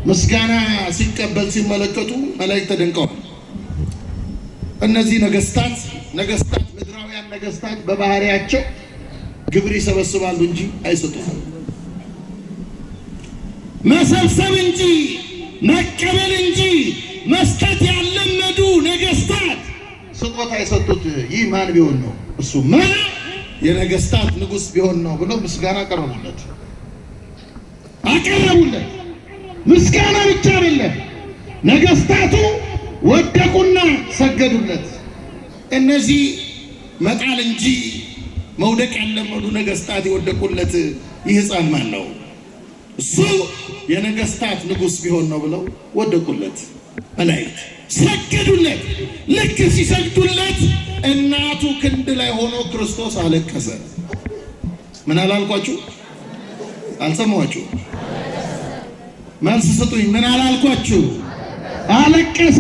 ምስጋና ሲቀበል ሲመለከቱ መላእክት ተደንቀዋል። እነዚህ ነገስታት ምድራውያን ነገስታት በባህሪያቸው ግብር ይሰበስባሉ እንጂ አይሰጡም። መሰብሰብ እንጂ መቀበል እንጂ መስጠት ያለመዱ ነገስታት ስጦታ የሰጡት ይህ ማን ቢሆን ነው? እሱማ የነገስታት ንጉስ ቢሆን ነው ብለው ምስጋና አቀረቡለት። ምስጋና ብቻ አይደለም፣ ነገስታቱ ወደቁና ሰገዱለት። እነዚህ መጣል እንጂ መውደቅ ያለመዱ ነገስታት የወደቁለት ይህ ሕፃን ማን ነው? እሱ የነገስታት ንጉስ ቢሆን ነው ብለው ወደቁለት። መላእክት ሰገዱለት። ልክ ሲሰግዱለት እናቱ ክንድ ላይ ሆኖ ክርስቶስ አለቀሰ። ምን አላልኳችሁ? አልሰማችሁ? መልስ ስጡኝ። ምን አላልኳችሁ? አለቀሰ።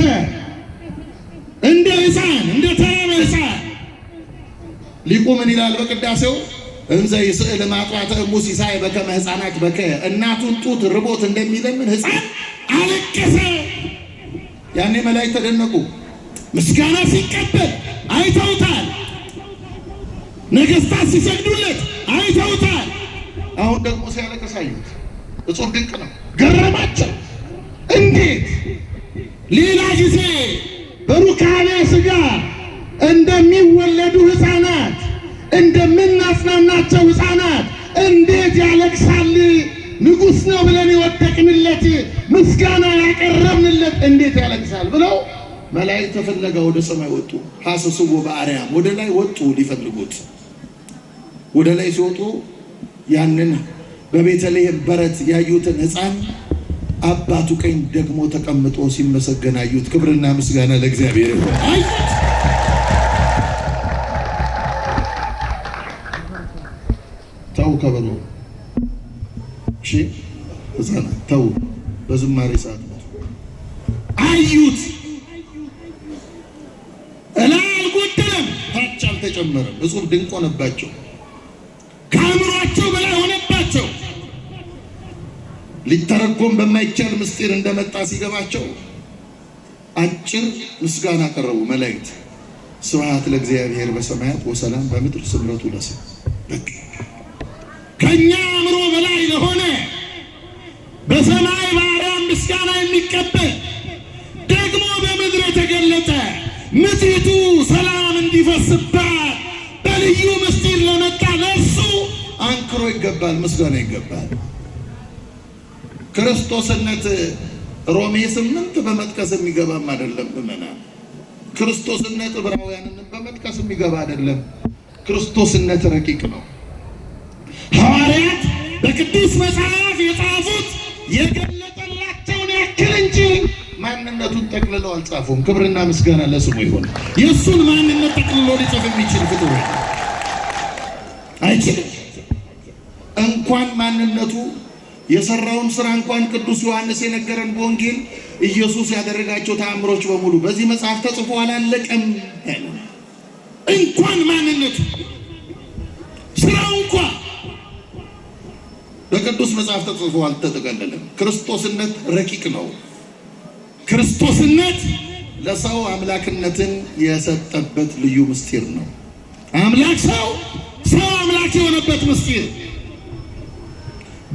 እንደ ሕፃን እንደ ተራበ ሕፃን። ሊቁ ምን ይላል በቅዳሴው? እንዘ ይስዕል ማጥዋተ እሙ ሲሳይ በከመ ሕፃናት በከ። እናቱን ጡት ርቦት እንደሚለምን ሕፃን አለቀሰ። ያኔ መላእክት ተደነቁ። ምስጋና ሲቀበል አይተውታል። ነገስታት ሲሰግዱለት አይተውታል። አሁን ደግሞ ሲያለቅስ አዩት። እጹብ ድንቅ ነው። ገረማቸው። እንዴት ሌላ ጊዜ በሩካቤ ሥጋ እንደሚወለዱ ሕፃናት እንደምናጽናናቸው ሕፃናት እንዴት ያለቅሳል? ንጉሥ ነው ብለን የወደቅንለት ምስጋና ያቀረብንለት እንዴት ያለቅሳል ብለው መላእክት ተፈለጋ ወደ ሰማይ ወጡ። ሐሰስዎ በአርያም ወደ ላይ ወጡ ሊፈልጉት። ወደ ላይ ሲወጡ ያንን በቤተልሔም በረት ያዩትን ሕፃን አባቱ ቀኝ ደግሞ ተቀምጦ ሲመሰገን አዩት። ክብርና ምስጋና ለእግዚአብሔር ይሁን። ተው ከበሮ እሺ፣ ሕፃናት ተው። በዝማሬ ሰዓት አዩት። እላይ አልጎደለም፣ ታች አልተጨመረም። እጹብ ድንቅ ሆነባቸው። ከአእምሯቸው በላይ ሆነባቸው። ሊተረጎም በማይቻል ምስጢር እንደመጣ ሲገባቸው አጭር ምስጋና አቀረቡ መላእክት። ስብሐት ለእግዚአብሔር በሰማያት ወሰላም በምድር ስምረቱ ለሰብእ። ከኛ አእምሮ በላይ ለሆነ በሰማይ በአርያም ምስጋና የሚቀበል ደግሞ በምድር የተገለጠ ምድሪቱ ሰላም እንዲፈስባት በልዩ ምስጢር ለመጣ ለእርሱ አንክሮ ይገባል፣ ምስጋና ይገባል። ክርስቶስነት ሮሜ 8 በመጥቀስ የሚገባም አይደለም። ምእመናን ክርስቶስነት ዕብራውያንን በመጥቀስ የሚገባ አይደለም። ክርስቶስነት ረቂቅ ነው። ሐዋርያት በቅዱስ መጽሐፍ የጻፉት የገለጠላቸውን ያክል እንጂ ማንነቱን ጠቅልለው አልጻፉም። ክብርና ምስጋና ለስሙ ይሁን። የእሱን ማንነት ጠቅልሎ ሊጽፍ የሚችል ፍጡር አይችልም። እንኳን ማንነቱ የሰራውን ስራ እንኳን ቅዱስ ዮሐንስ የነገረን በወንጌል ኢየሱስ ያደረጋቸው ተአምሮች በሙሉ በዚህ መጽሐፍ ተጽፎ አላለቀም። እንኳን ማንነቱ ስራው እንኳን በቅዱስ መጽሐፍ ተጽፎ አልተጠቀለለም። ክርስቶስነት ረቂቅ ነው። ክርስቶስነት ለሰው አምላክነትን የሰጠበት ልዩ ምስጢር ነው። አምላክ ሰው አምላክ የሆነበት ምስጢር፣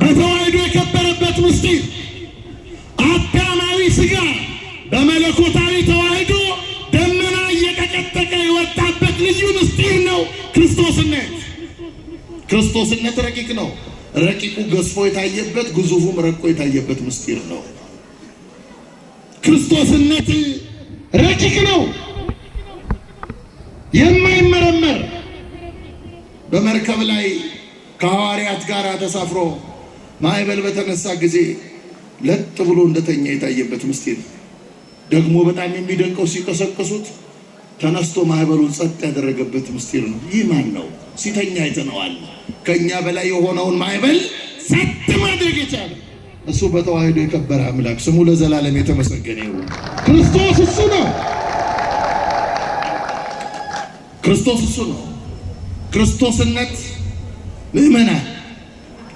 በተዋህዶ የከበረበት ምስጢር፣ አዳማዊ ሥጋ በመለኮታዊ ተዋህዶ ደመና እየቀጠቀጠ የወጣበት ልዩ ምስጢር ነው ክርስቶስነት። ክርስቶስነት ረቂቅ ነው። ረቂቁ ገዝፎ የታየበት ግዙፉም ረቆ የታየበት ምስጢር ነው። ክርስቶስነት ረቂቅ ነው፣ የማይመረመር። በመርከብ ላይ ከሐዋርያት ጋር ተሳፍሮ ማዕበል በተነሳ ጊዜ ለጥ ብሎ እንደተኛ የታየበት ምስጢር። ደግሞ በጣም የሚደንቀው ሲቀሰቅሱት ተነስቶ ማዕበሉን ጸጥ ያደረገበት ምስጢር ነው። ይህ ማን ነው? ሲተኛ አይተነዋል። ከኛ በላይ የሆነውን ማዕበል ጸጥ ማድረግ የቻለ እሱ በተዋህዶ የከበረ አምላክ ስሙ ለዘላለም የተመሰገነ ይሁን። ክርስቶስ እሱ ነው። ክርስቶስ እሱ ነው። ክርስቶስነት ምእመናን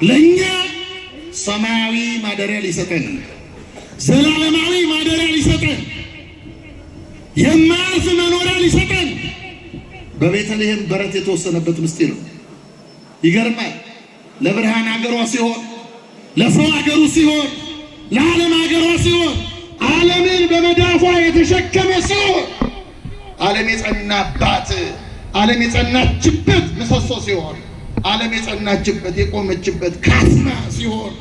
ለኛ ሰማያዊ ማደሪያ ሊሰጠን ዘላለማዊ ማደሪያ ሊሰጠን፣ የማያልፍ መኖሪያ ሊሰጠን በቤተልሔም በረት የተወሰነበት ምስጢር ነው። ይገርማል። ለብርሃን አገሯ ሲሆን፣ ለሰው አገሩ ሲሆን፣ ለዓለም አገሯ ሲሆን፣ ዓለምን በመዳፏ የተሸከመ ሲሆን፣ ዓለም የጸናባት፣ ዓለም የጸናችበት ምሰሶ ሲሆን፣ ዓለም የጸናችበት የቆመችበት ካስማ ሲሆን፣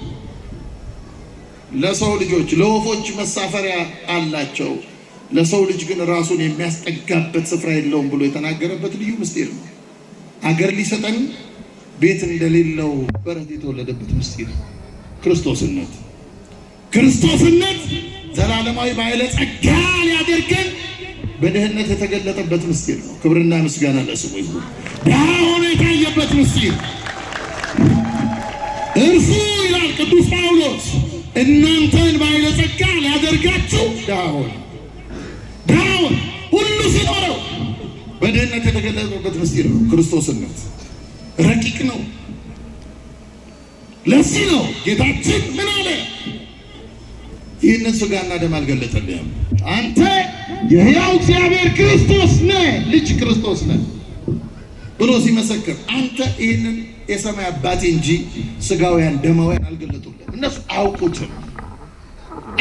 ለሰው ልጆች ለወፎች መሳፈሪያ አላቸው፣ ለሰው ልጅ ግን ራሱን የሚያስጠጋበት ስፍራ የለውም ብሎ የተናገረበት ልዩ ምስጢር ነው። አገር ሊሰጠን ቤት እንደሌለው በረት የተወለደበት ምስጢር ክርስቶስነት። ክርስቶስነት ዘላለማዊ ባለጸጋ ሊያደርገን በድህነት የተገለጠበት ምስጢር ነው። ክብርና ምስጋና ለስሙ ይሁን። ድሃ ሆኖ የታየበት ምስጢር እርሱ ይላል ቅዱስ ጳውሎስ እናንተን ባለጸጋ ሊያደርጋችሁ ድሃ ሆነ። ድሃውን ሁሉ ሲኖረው በድህነት የተገለጠበት ምስጢር ነው ክርስቶስነት። ረቂቅ ነው። ለዚህ ነው ጌታችን ምን አለ? ይህንን ሥጋና ደም አልገለጠልህም፣ አንተ የሕያው እግዚአብሔር ክርስቶስ ነህ፣ ልጅ ክርስቶስ ነህ ብሎ ሲመሰክር፣ አንተ ይህንን የሰማይ አባቴ እንጂ ሥጋውያን ደማውያን አልገለጡልህም። እነሱ አውቁትም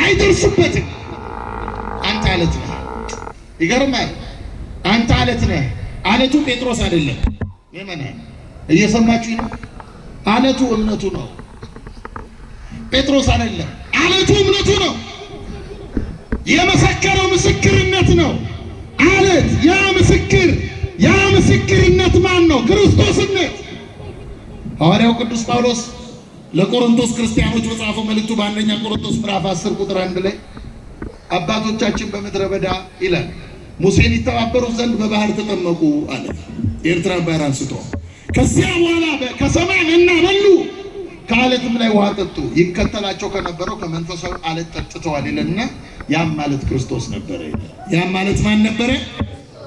አይደርሱበትም። አንተ አለት ነህ። ይገርማል። አንተ አለት ነህ። አለቱ ጴጥሮስ አይደለም። ምእመናን እየሰማችሁ ነው? አለቱ እምነቱ ነው። ጴጥሮስ አይደለም። አለቱ እምነቱ ነው። የመሰከረው ምስክርነት ነው። አለት ያ ምስክርነት ማን ነው? ክርስቶስነት። ሐዋርያው ቅዱስ ጳውሎስ ለቆሮንቶስ ክርስቲያኖች በጻፈው መልእክቱ በአንደኛ ቆሮንቶስ ምዕራፍ 10 ቁጥር 1 ላይ አባቶቻችን በምድረ በዳ ይላል ሙሴን ይተባበሩት ዘንድ በባህር ተጠመቁ አለ። ኤርትራን ባህር አንስቶ ከዚያ በኋላ ከሰማይ መና በሉ፣ ከአለትም ላይ ውሃ ጠጡ። ይከተላቸው ከነበረው ከመንፈሳዊ አለት ጠጥተዋል ይለና ያም ማለት ክርስቶስ ነበረ። ያም ማለት ማን ነበረ?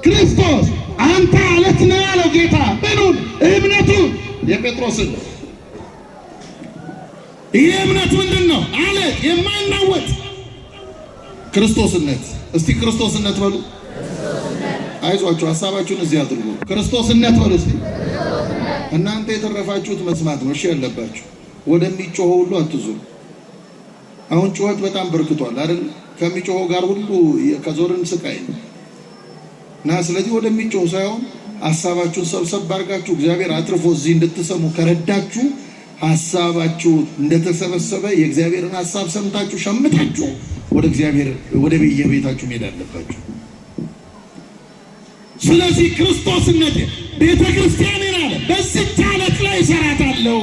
ክርስቶስ። አንተ አለት ነህ ያለው ጌታ ምኑን? እምነቱን። የጴጥሮስን ይህ እምነት ምንድን ነው? አለት የማይናወጥ ክርስቶስነት። እስቲ ክርስቶስነት በሉ። አይዟችሁ፣ ሀሳባችሁን እዚህ አድርጉ። ክርስቶስነት በሉ እስቲ። እናንተ የተረፋችሁት መስማት ነው። እሺ ያለባችሁ ወደሚጮኸው ሁሉ አትዙሩ። አሁን ጩኸት በጣም በርክቷል አይደል? ከሚጮኸው ጋር ሁሉ ከዞርን ስቃይ ነው እና ስለዚህ ወደሚጮኸው ሳይሆን ሀሳባችሁን ሰብሰብ አድርጋችሁ እግዚአብሔር አትርፎ እዚህ እንድትሰሙ ከረዳችሁ ሀሳባችሁ እንደተሰበሰበ የእግዚአብሔርን ሀሳብ ሰምታችሁ ሸምታችሁ ወደ እግዚአብሔር ወደ ቤታችሁ መሄድ አለባችሁ። ስለዚህ ክርስቶስነት ቤተ ክርስቲያንን አለ በዚች አለት ላይ እሰራታለሁ።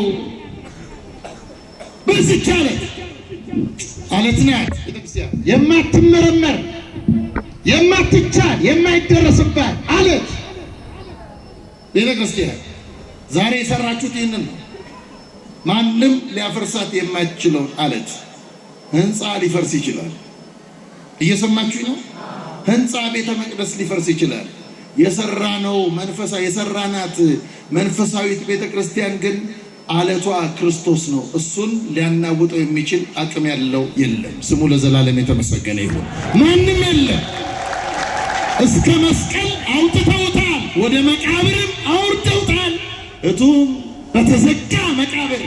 በዚች አለት ናት ቤተ ክርስቲያን፣ የማትመረመር የማትቻል የማይደረስባት አለት ቤተ ክርስቲያን። ዛሬ የሰራችሁት ይህንን ነው። ማንም ሊያፈርሳት የማይችለውን አለት። ህንፃ ሊፈርስ ይችላል። እየሰማችሁ ነው? ህንፃ ቤተ መቅደስ ሊፈርስ ይችላል። የሰራነው የሰራናት መንፈሳዊት ቤተ ክርስቲያን ግን አለቷ ክርስቶስ ነው። እሱን ሊያናውጠው የሚችል አቅም ያለው የለም። ስሙ ለዘላለም የተመሰገነ ይሁን። ማንም የለም። እስከ መስቀል አውጥተውታል፣ ወደ መቃብርም አውርደውታል። እቱም በተዘጋ መቃብር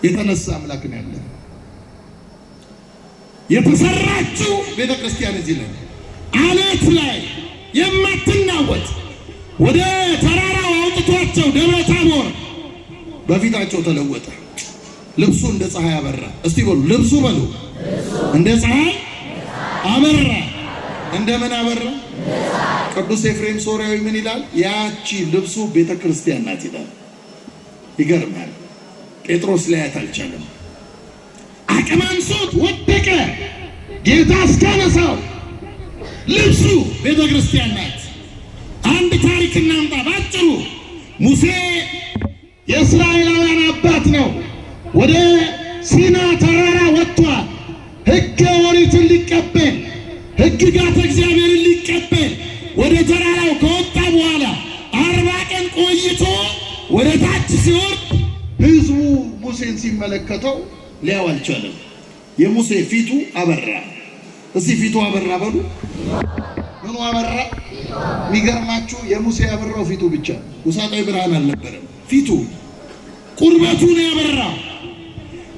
የተነሳ አምላክ ነው ያለ። የተሰራችው ቤተ ክርስቲያን እዚህ ላይ አለት ላይ የማትናወጥ ወደ ተራራው አውጥቷቸው ደብረ ታቦር በፊታቸው ተለወጠ። ልብሱ እንደ ፀሐይ አበራ። እስቲ በሉ ልብሱ በሉ። እንደ ፀሐይ አበራ። እንደምን አበራ? ቅዱስ ኤፍሬም ሶርያዊ ምን ይላል? ያቺ ልብሱ ቤተ ክርስቲያን ናት ይላል። ይገርማል። ጴጥሮስ ሊያያት አልቻለም። አቅም አንሶት ወደቀ። ጌታ እስካነሳው ልብሱ ቤተ ክርስቲያን ናት። አንድ ታሪክ እናምጣ ባጭሩ። ሙሴ የእስራኤላውያን አባት ነው። ወደ ሲና ተራራ ወጥቷል። ሕገ ኦሪትን ሊቀበል ሕግጋት እግዚአብሔርን ሊቀበል ወደ ተራራው ከወጣ በኋላ 40 ቀን ቆይቶ ወደ ታች ሲወርድ ሕዝቡ ሙሴን ሲመለከተው ሊያው አልቻለም። የሙሴ ፊቱ አበራ። እዚህ ፊቱ አበራ በሉ። ምኑ አበራ? የሚገርማችሁ የሙሴ ያበራው ፊቱ ብቻ ውሳጣዊ ብርሃን አልነበረም። ፊቱ ቁርበቱ ነው ያበራው።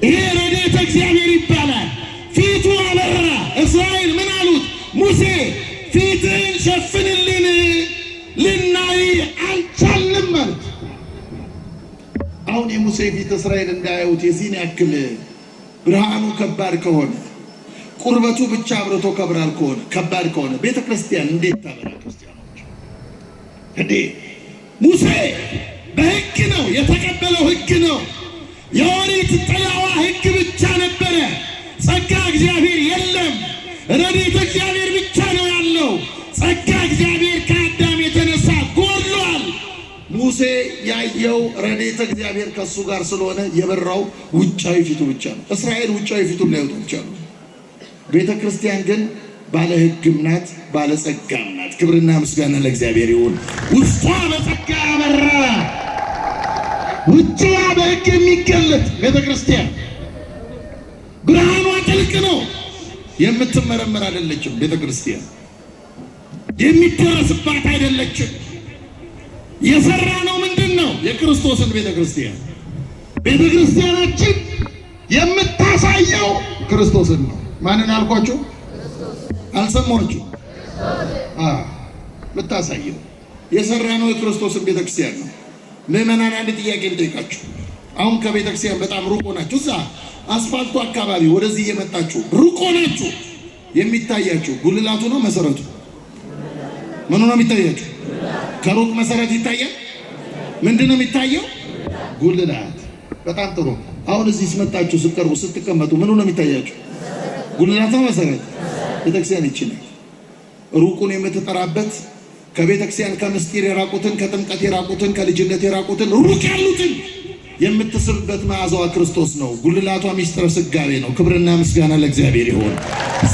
ይሄ ረድኤተ እግዚአብሔር ይባላል። ፊቱ አበራ። እስራኤል ምን አሉት? ሙሴ ፊትን ሸፍንልን ልናይ አልቻልንም ማለት። አሁን የሙሴ ፊት እስራኤል እንዳያዩት የዚህን ያክል ብርሃኑ ከባድ ከሆነ ቁርበቱ ብቻ አብርቶ ከብራል ከሆነ ከባድ ከሆነ ቤተ ክርስቲያን እንዴት ታበራ? ክርስቲያኖች እንዴ! ሙሴ በሕግ ነው የተቀበለው፣ ሕግ ነው። የኦሪት ጥላዋ ሕግ ብቻ ነበረ። ጸጋ እግዚአብሔር የለም። ረድኤተ እግዚአብሔር ብቻ ነው ያለው። ጸጋ እግዚአብሔር ከአዳም የተነሳ ጎድሏል። ሙሴ ያየው ረድኤተ እግዚአብሔር ከሱ ጋር ስለሆነ የበራው ውጫዊ ፊቱ ብቻ ነው። እስራኤል ውጫዊ ፊቱን ሊያዩት ብቻ ነው። ቤተ ክርስቲያን ግን ባለ ሕግም ናት፣ ባለ ጸጋም ናት። ክብርና ምስጋና ለእግዚአብሔር ይሁን። ውስጧ በጸጋ ያበራ፣ ውጭዋ በሕግ የሚገለጥ ቤተ ክርስቲያን ብርሃኗ ጥልቅ ነው። የምትመረመር አይደለችም። ቤተ ክርስቲያን የሚደረስባት አይደለችም። የሰራ ነው ምንድን ነው? የክርስቶስን ቤተ ክርስቲያን ቤተ ክርስቲያናችን የምታሳየው ክርስቶስን ነው። ማንን አልኳችሁ? አልሰማችሁ? የምታሳየው የሰራ ነው የክርስቶስን ቤተ ክርስቲያን ነው። ምዕመናን አንድ ጥያቄ ልጠይቃችሁ። አሁን ከቤተ ክርስቲያን በጣም ሩቅ ናችሁ። እዛ አስፋልቱ አካባቢ ወደዚህ እየመጣችሁ ሩቅ ናችሁ። የሚታያችሁ ጉልላቱ ነው መሰረቱ? ምኑ ነው የሚታያችሁ? ከሩቅ መሰረት ይታያል። ምንድን ነው የሚታየው? ጉልላት። በጣም ጥሩ። አሁን እዚህ ስመጣችሁ ስትቀርቡ ስትቀመጡ ምኑ ነው የሚታያችሁ? ጉልላት ነው መሰረት? ቤተክርስቲያን ይችላል። ሩቁን የምትጠራበት ከቤተክርስቲያን ከምስጢር የራቁትን ከጥምቀት የራቁትን ከልጅነት የራቁትን ሩቅ ያሉትን የምትስብበት መዓዛዋ ክርስቶስ ነው። ጉልላቷ ሚስጥረ ስጋዌ ነው። ክብርና ምስጋና ለእግዚአብሔር ይሁን።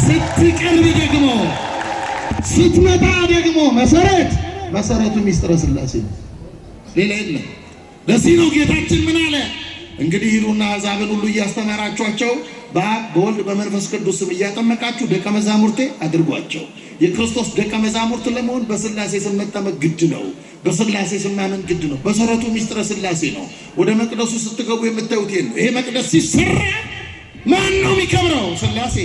ስትቀርብ ደግሞ ስትመጣ ደግሞ መሰረቱ ሚስጥረ ሥላሴ ነው። ሌላ የለም። ለዚህ ነው ጌታችን ምን አለ? እንግዲህ ሂዱና አሕዛብን ሁሉ እያስተማራችኋቸው በአብ በወልድ በመንፈስ ቅዱስ ስም እያጠመቃችሁ ደቀ መዛሙርቴ አድርጓቸው። የክርስቶስ ደቀ መዛሙርት ለመሆን በሥላሴ ስም መጠመቅ ግድ ነው። በሥላሴ ስም ማመን ግድ ነው። መሰረቱ ሚስጥረ ሥላሴ ነው። ወደ መቅደሱ ስትገቡ የምታዩት ነው። ይሄ መቅደስ ሲሰራ ማን ነው የሚከብረው? ሥላሴ።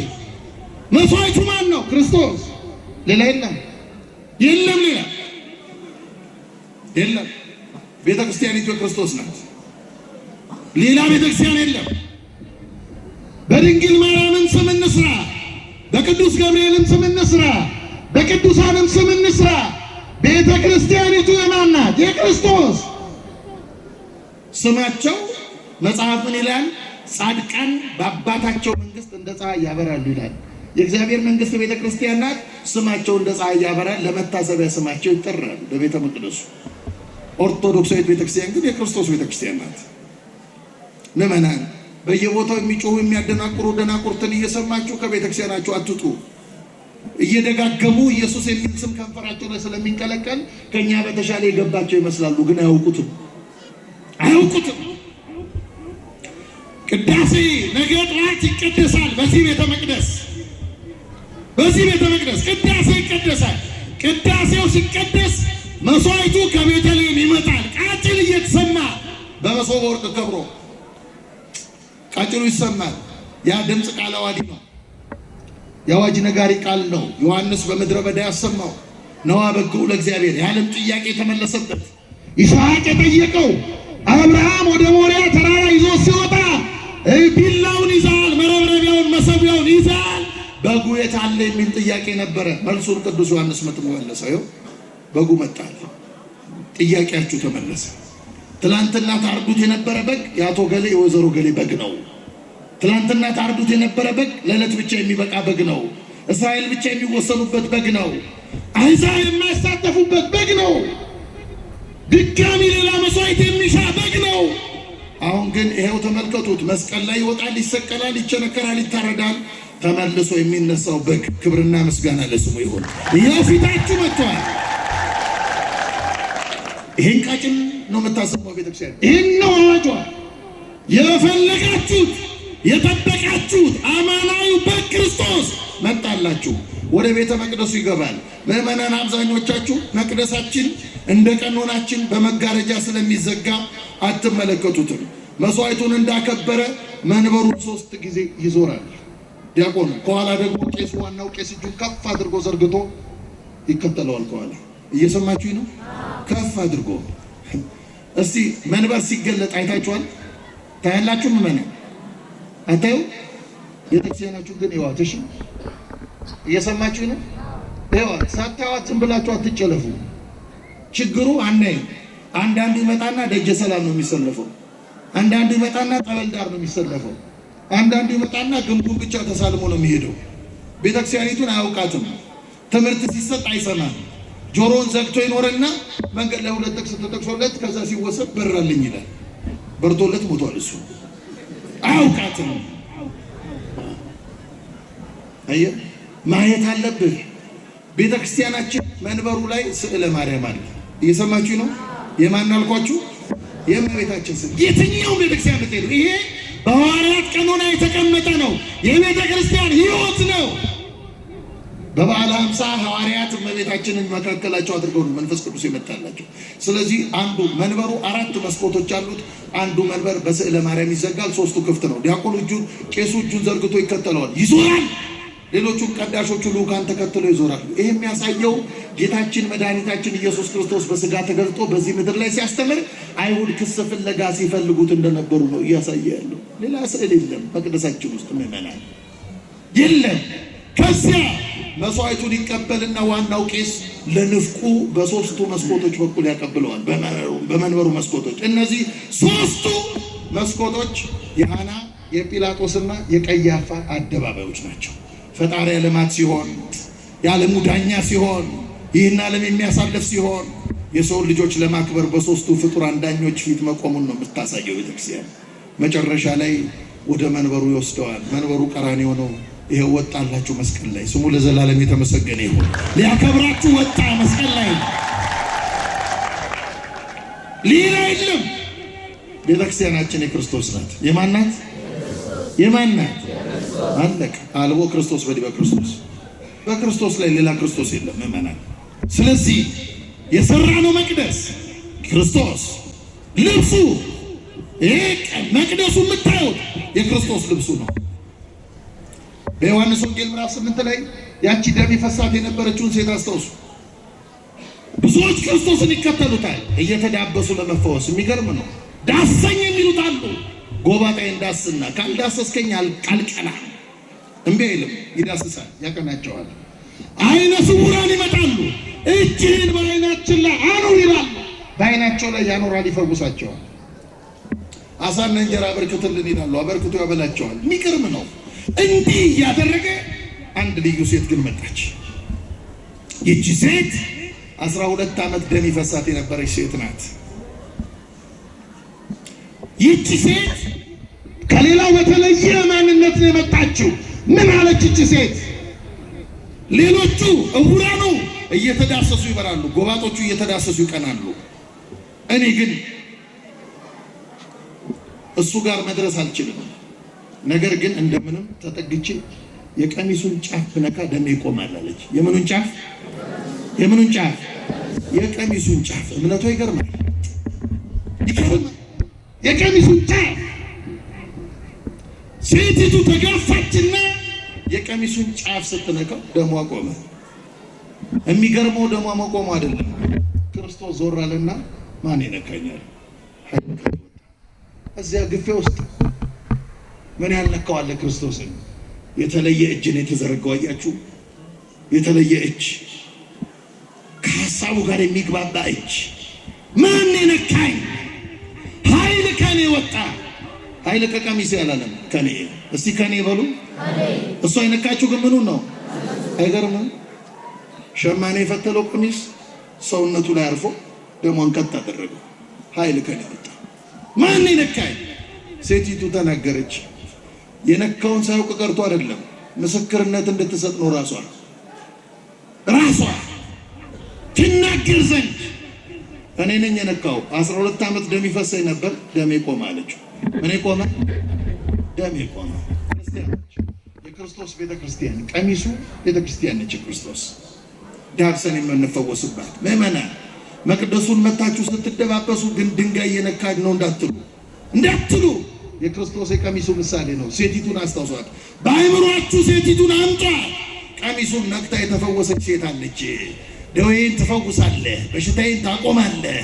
መስዋዕቱ ማን ነው? ክርስቶስ። ሌላ የለም። ሌላ የለም። ቤተ ክርስቲያኒቱ የክርስቶስ ናት። ሌላ ቤተ ክርስቲያን የለም። በድንግል ማርያምን ስም እንስራ፣ በቅዱስ ገብርኤልም ስም እንስራ፣ በቅዱሳንም ስም እንስራ። ቤተ ክርስቲያኒቱ የማን ናት? የክርስቶስ። ስማቸው መጽሐፍ ምን ይላል? ጻድቃን በአባታቸው መንግስት እንደ ፀሐይ ያበራሉ ይላል። የእግዚአብሔር መንግስት ቤተ ክርስቲያን ናት። ስማቸው እንደ ፀሐይ ያበራል። ለመታሰቢያ ስማቸው ይጠራል በቤተ መቅደሱ። ኦርቶዶክሳዊት ቤተክርስቲያን ግን የክርስቶስ ቤተክርስቲያን ናት። ምዕመናን በየቦታው የሚጮሁ የሚያደናቁሩ ደናቁርትን እየሰማችሁ ከቤተክርስቲያናችሁ አትጡ። እየደጋገሙ ኢየሱስ የሚል ስም ከንፈራቸው ላይ ስለሚንቀለቀል ከኛ በተሻለ የገባቸው ይመስላሉ፣ ግን አያውቁትም። ቅዳሴ ነገ ጠዋት ይቀደሳል። በዚህ ቤተ መቅደስ ቅዳሴ ይቀደሳል። ቅዳሴው ሲቀደስ መስዋዕቱ ከቤተልሔም ይመጣል። ቃጭል እየተሰማ በመሶበ ወርቅ ከብሮ ቃጭሉ ይሰማል። ያ ድምፅ ቃለ ዓዋዲ ነው። የአዋጅ ነጋሪ ቃል ነው። ዮሐንስ በምድረ በዳ ያሰማው ነዋ በግዑ ለእግዚአብሔር። የዓለም ጥያቄ የተመለሰበት ይስሐቅ የጠየቀው አብርሃም ወደ ሞሪያ ተራራ ይዞ ሲወጣ ቢላውን ይዛል፣ መረብረቢያውን መሰቢያውን ይዛል፣ በጉ የት አለ የሚል ጥያቄ ነበረ። መልሱን ቅዱስ ዮሐንስ መጥምቁ በጉ መጣል። ጥያቄያችሁ ተመለሰ። ትላንትና ታርዱት የነበረ በግ የአቶ ገሌ የወይዘሮ ገሌ በግ ነው። ትላንትና ታርዱት የነበረ በግ ለዕለት ብቻ የሚበቃ በግ ነው። እስራኤል ብቻ የሚወሰኑበት በግ ነው። አሕዛብ የማይሳተፉበት በግ ነው። ድጋሚ ሌላ መስዋዕት የሚሻ በግ ነው። አሁን ግን ይሄው ተመልከቱት። መስቀል ላይ ይወጣል፣ ይሰቀላል፣ ይቸነከራል፣ ይታረዳል። ተመልሶ የሚነሳው በግ ክብርና ምስጋና ለስሙ ይሁን። ይሄው ፊታችሁ መጥቷል። ይሄን ቃጭል ነው የምታሰማው ቤተክርስቲያን። ይሄን ነው አዋጇ። የፈለጋችሁት የጠበቃችሁት አማና ወደ ቤተ መቅደሱ ይገባል። ምእመናን አብዛኞቻችሁ መቅደሳችን እንደ ቀኖናችን በመጋረጃ ስለሚዘጋ አትመለከቱትም። መስዋዕቱን እንዳከበረ መንበሩን 3 ጊዜ ይዞራል ዲያቆኑ። ከኋላ ደግሞ ቄሱ፣ ዋናው ቄስ እጁን ከፍ አድርጎ ዘርግቶ ይከተለዋል ከኋላ። እየሰማችሁኝ ነው? ከፍ አድርጎ። እስቲ መንበር ሲገለጥ አይታችኋል? ታያላችሁ? ምን አታዩ? ቤተክርስቲያናችሁ ግን ይዋት። እሺ እየሰማችሁ ነው? ይዋት። ሳታዩት ዝም ብላችሁ አትጨለፉ። ችግሩ አንዳንዱ ይመጣና ደጀ ሰላም ነው የሚሰለፈው፣ አንዳንዱ ይመጣና ጠበል ዳር ነው የሚሰለፈው፣ አንዳንዱ ይመጣና ግንቡን ብቻ ተሳልሞ ነው የሚሄደው። ቤተክርስቲያኒቱን አያውቃትም። ትምህርት ሲሰጥ አይሰማም። ጆሮውን ዘግቶ ይኖርና መንገድ ላይ 2 ጥቅስ ተጠቅሶለት ከዛ ሲወሰድ በራልኝ ይላል። በርቶለት ሞቷል። እሱ አያውቃትም። አየህ፣ ማየት አለብህ። ቤተክርስቲያናችን መንበሩ ላይ ስዕለ ማርያም አለ። እየሰማችሁ ነው? የማን አልኳችሁ? የእመቤታችን ስዕል። የትኛው ቤተክርስቲያን ብትሄዱ ይሄ በሐዋርያት ቀኖና የተቀመጠ ነው። የቤተክርስቲያን ሕይወት ነው። በበዓለ ሃምሳ ሐዋርያት እመቤታችንን መካከላቸው አድርገው ነው መንፈስ ቅዱስ የመጣላቸው። ስለዚህ አንዱ መንበሩ 4 መስኮቶች አሉት። አንዱ መንበር በስዕለ ማርያም ይዘጋል፣ 3ቱ ክፍት ነው። ዲያቆኑ ቄሱ እጁን ዘርግቶ ይከተለዋል፣ ይዞራል። ሌሎቹም ቀዳሾቹ ልዑካን ተከትለው ይዞራሉ። ይሄ የሚያሳየው ጌታችን መድኃኒታችን ኢየሱስ ክርስቶስ በስጋ ተገልጦ በዚህ ምድር ላይ ሲያስተምር አይሁድ ክስ ፍለጋ ሲፈልጉት እንደነበሩ ነው እያሳየ ያለው። ሌላ ስዕል የለም መቅደሳችን ውስጥ ምዕመናን የለም። ከዚያ መስዋዕቱን ይቀበልና ዋናው ቄስ ለንፍቁ በ3ቱ መስኮቶች በኩል ያቀብለዋል። በመንበሩ መስኮቶች። እነዚህ 3ቱ መስኮቶች የሐና የጲላጦስና የቀያፋ አደባባዮች ናቸው። ፈጣሪ ዓለማት ሲሆን፣ የዓለሙ ዳኛ ሲሆን፣ ይህን ዓለም የሚያሳልፍ ሲሆን የሰው ልጆች ለማክበር በ3ቱ ፍጡራን ዳኞች ፊት መቆሙን ነው የምታሳየው ቤተክርስቲያን። መጨረሻ ላይ ወደ መንበሩ ይወስደዋል። መንበሩ ቀራንዮ ነው። ይሄው ወጣላችሁ መስቀል ላይ። ስሙ ለዘላለም የተመሰገነ ይሁን። ሊያከብራችሁ ወጣ መስቀል ላይ። ሌላ የለም። ቤተክርስቲያናችን የክርስቶስ ናት። የማን ናት? የማን ናት? አለቅ አልቦ ክርስቶስ በዲበ ክርስቶስ። በክርስቶስ ላይ ሌላ ክርስቶስ የለም ምእመናን። ስለዚህ የሰራነው መቅደስ ክርስቶስ ልብሱ፣ ይሄ መቅደሱ የምታዩት የክርስቶስ ልብሱ ነው። በዮሐንስ ወንጌል ምዕራፍ 8 ላይ ያቺ ደም ይፈሳት የነበረችውን ሴት አስታውሱ። ብዙዎች ክርስቶስን ይከተሉታል እየተዳበሱ ለመፈወስ። የሚገርም ነው። ዳሰኝ የሚሉት አሉ። ጎባጣዬን ዳስና ካልዳሰስከኝ አልቀና እምቢ አይልም። ይዳስሳል፣ ያቀናቸዋል። አይነ ስውራን ይመጣሉ። እጅህን በዓይናችን ላይ አኑር ይላሉ። በዓይናቸው ላይ ያኖራል፣ ይፈውሳቸዋል። አሳና እንጀራ አበርክትልን ይላሉ፣ አበርክቶ ያበላቸዋል። የሚገርም ነው። እንዲህ ያደረገ አንድ ልዩ ሴት ግን መጣች። ይቺ ሴት 12 ዓመት ደም ይፈሳት የነበረች ሴት ናት። ይቺ ሴት ከሌላው በተለየ ማንነት ነው የመጣችው። ምን አለች ይቺ ሴት? ሌሎቹ እውራኑ እየተዳሰሱ ይበራሉ፣ ጎባጦቹ እየተዳሰሱ ይቀናሉ። እኔ ግን እሱ ጋር መድረስ አልችልም። ነገር ግን እንደምንም ተጠግቼ የቀሚሱን ጫፍ ብነካ ደሜ ይቆማል አለች። የምኑን ጫፍ? የምኑን ጫፍ? የቀሚሱን ጫፍ። እምነቷ ይገርማል፣ ይገርማል። የቀሚሱን ጫፍ ሴቲቱ ተጋፋችና የቀሚሱን ጫፍ ስትነካው ደሟ ቆመ። የሚገርመው ደሟ መቆሙ አይደለም። ክርስቶስ ዞር አለና ማን ይነካኛል? እዚያ ግፌ ውስጥ ምን ያልነካዋለ ክርስቶስን? የተለየ እጅ ነው የተዘረጋው። አያችሁ? የተለየ እጅ፣ ከሀሳቡ ጋር የሚግባባ እጅ። ማን ይነካኝ? ኃይል ከኔ ወጣ። ኃይል ከቀሚስ ያላለም ከኔ። እስቲ ከኔ በሉ። እሱ አይነካችሁ ግን ምኑን ነው? አይገርምም? ሸማኔ የፈተለው ቀሚስ ሰውነቱ ላይ አርፎ ደሟን ቀጥ አደረገው። ኃይል ከኔ ወጣ። ማን ይነካኝ? ሴቲቱ ተናገረች። የነካውን ሳያውቅ ቀርቶ አይደለም፣ ምስክርነት እንድትሰጥ ነው። ራሷ ትናገር ዘንድ እኔ ነኝ የነካው። 12 ዓመት ደም ይፈሰኝ ነበር፣ ደሜ ቆመ አለችው። እኔ ቆመ፣ ደሜ ቆመ። ክርስቲያኖች የክርስቶስ ቤተክርስቲያን ቀሚሱ ቤተክርስቲያን ነች። ክርስቶስ ዳብሰን የምንፈወስባት ምእመናን መቅደሱን መታችሁ ስትደባበሱ ግን ድንጋይ የነካድ ነው እንዳትሉ የክርስቶስ የቀሚሱ ምሳሌ ነው። ሴቲቱን አስታውሷት። በአይምሯችሁ ሴቲቱን አምጣ። ቀሚሱን ነክታ የተፈወሰች ሴት አለች። ደዌን ትፈውሳለህ፣ በሽታዬን ታቆማለህ፣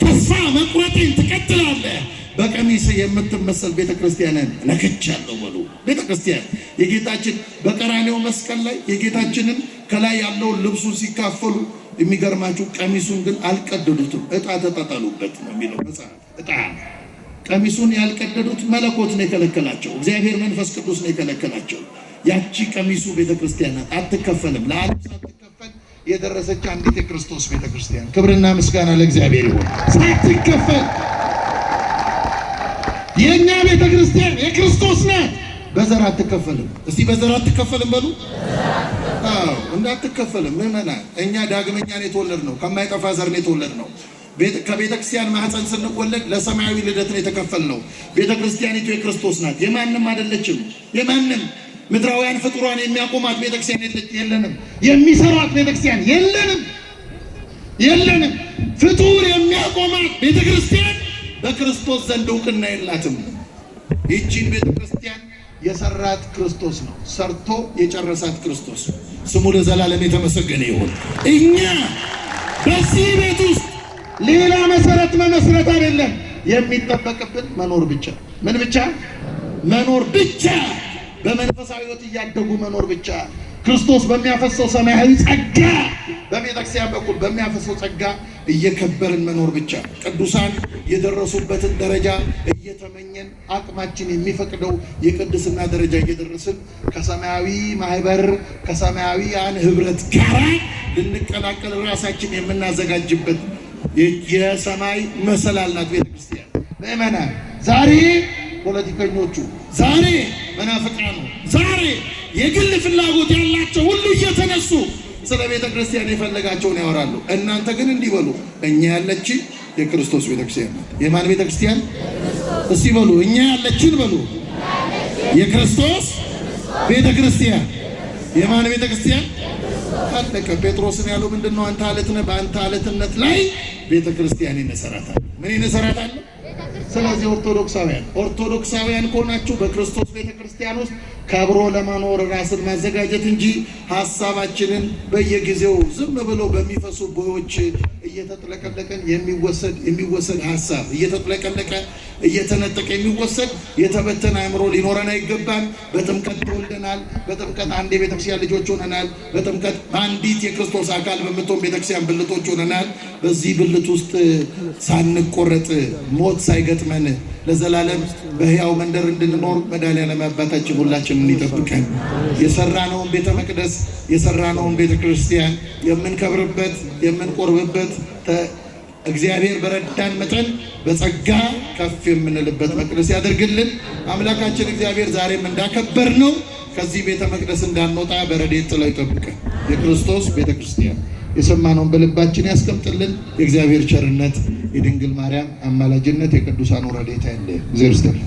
ተስፋ መቁረጥን ትቀጥላለህ። በቀሚስ የምትመሰል ቤተክርስቲያንን ነክቻለሁ በሉ። ቤተክርስቲያን የጌታችን በቀራንዮ መስቀል ላይ የጌታችንን ከላይ ያለውን ልብሱን ሲካፈሉ የሚገርማችሁ ቀሚሱን ግን አልቀደዱትም፣ ዕጣ ተጣጣሉበት ነው የሚለው መጽሐፍ። ዕጣ ቀሚሱን ያልቀደዱት መለኮት ነው የከለከላቸው፣ እግዚአብሔር መንፈስ ቅዱስ ነው የከለከላቸው። ያቺ ቀሚሱ ቤተክርስቲያን ናት፣ አትከፈልም። ለዓለም ሳትከፈል የደረሰች አንዲት የክርስቶስ ቤተክርስቲያን። ክብርና ምስጋና ለእግዚአብሔር ይሁን። ሳትከፈል የኛ ቤተክርስቲያን የክርስቶስ ናት። በዘር አትከፈልም። እስቲ በዘር አትከፈልም በሉ። አዎ እንዳትከፈልም ምእመናን። እኛ ዳግመኛ ነው የተወለድነው፣ ከማይጠፋ ዘር ነው የተወለድነው። ከቤተክርስቲያን ማህፀን ስንወለድ ለሰማያዊ ልደት ነው የተከፈልነው። ቤተክርስቲያኒቱ የክርስቶስ ናት፣ የማንም አይደለችም። የማንም ምድራውያን ፍጡራን የሚያቆማት ቤተክርስቲያን የለንም። የሚሰራት ቤተክርስቲያን የለንም። ፍጡር የሚያቆማት ቤተክርስቲያን በክርስቶስ ዘንድ እውቅና የላትም። ይህችን ቤተክርስቲያን የሰራት ክርስቶስ ነው፣ ሰርቶ የጨረሳት ክርስቶስ። ስሙ ለዘላለም የተመሰገነ ይሁን። እኛ በዚህ ቤት ውስጥ ሌላ መሰረት መመስረት አይደለም የሚጠበቅብን፣ መኖር ብቻ። ምን ብቻ? መኖር ብቻ። በመንፈሳዊ ሕይወት እያደጉ መኖር ብቻ። ክርስቶስ በሚያፈሰው ሰማያዊ ጸጋ፣ በቤተክርስቲያን በኩል በሚያፈሰው ጸጋ እየከበርን መኖር ብቻ። ቅዱሳን የደረሱበትን ደረጃ እየተመኘን አቅማችን የሚፈቅደው የቅድስና ደረጃ እየደረስን ከሰማያዊ ማህበር ከሰማያዊያን ህብረት ጋር ልንቀላቀል ራሳችን የምናዘጋጅበት የሰማይ መሰላል ናት ቤተክርስቲያን። ምእመናን ዛሬ ፖለቲከኞቹ፣ ዛሬ መናፍቃኑ፣ ዛሬ የግል ፍላጎት ያላቸው ሁሉ እየተነሱ ስለ ቤተክርስቲያን የፈለጋቸውን ያወራሉ። እናንተ ግን እንዲህ በሉ፣ እኛ ያለችን የክርስቶስ ቤተክርስቲያን ናት። የማን ቤተክርስቲያን? እስቲ በሉ፣ እኛ ያለችን በሉ፣ የክርስቶስ ቤተክርስቲያን። የማን ቤተክርስቲያን? አለቀ። ጴጥሮስን ያለው ምንድነው? አንተ አለት ነህ፣ በአንተ አለትነት ላይ ቤተክርስቲያን ይነሰራታል። ምን ይነሰራታል? ስለዚህ ኦርቶዶክሳውያን ከሆናችሁ በክርስቶስ ቤተክርስቲያን ውስጥ ከብሮ ለመኖር ራስን ማዘጋጀት እንጂ ሐሳባችንን በየጊዜው ዝም ብሎ በሚፈሱ ቦዮች እየተጥለቀለቀን የሚወሰድ ሐሳብ እየተጥለቀለቀ እየተነጠቀ የሚወሰድ የተበተነ አእምሮ ሊኖረን አይገባም። በጥምቀት ተወልደናል። በጥምቀት አንድ የቤተክርስቲያን ልጆች ሆነናል። በጥምቀት አንዲት የክርስቶስ አካል በምትሆን ቤተክርስቲያን ብልቶች ሆነናል። በዚህ ብልት ውስጥ ሳንቆረጥ ሞት ሳይገጥመን ለዘላለም በሕያው መንደር እንድንኖር መድኃኔዓለም አባታችን ሁላችንን ይጠብቀን። የሰራነውን ቤተ መቅደስ የሰራነውን ቤተ ክርስቲያን የምንከብርበት የምንቆርብበት እግዚአብሔር በረዳን መጠን በጸጋ ከፍ የምንልበት መቅደስ ያደርግልን። አምላካችን እግዚአብሔር ዛሬም እንዳከበር ነው ከዚህ ቤተ መቅደስ እንዳንወጣ በረድኤት ጥለው ይጠብቀን። የክርስቶስ ቤተ ክርስቲያን የሰማነውን በልባችን ያስቀምጥልን። የእግዚአብሔር ቸርነት፣ የድንግል ማርያም አማላጅነት፣ የቅዱሳን ረድኤት ያለ እግዚአብሔር ይስጥልን።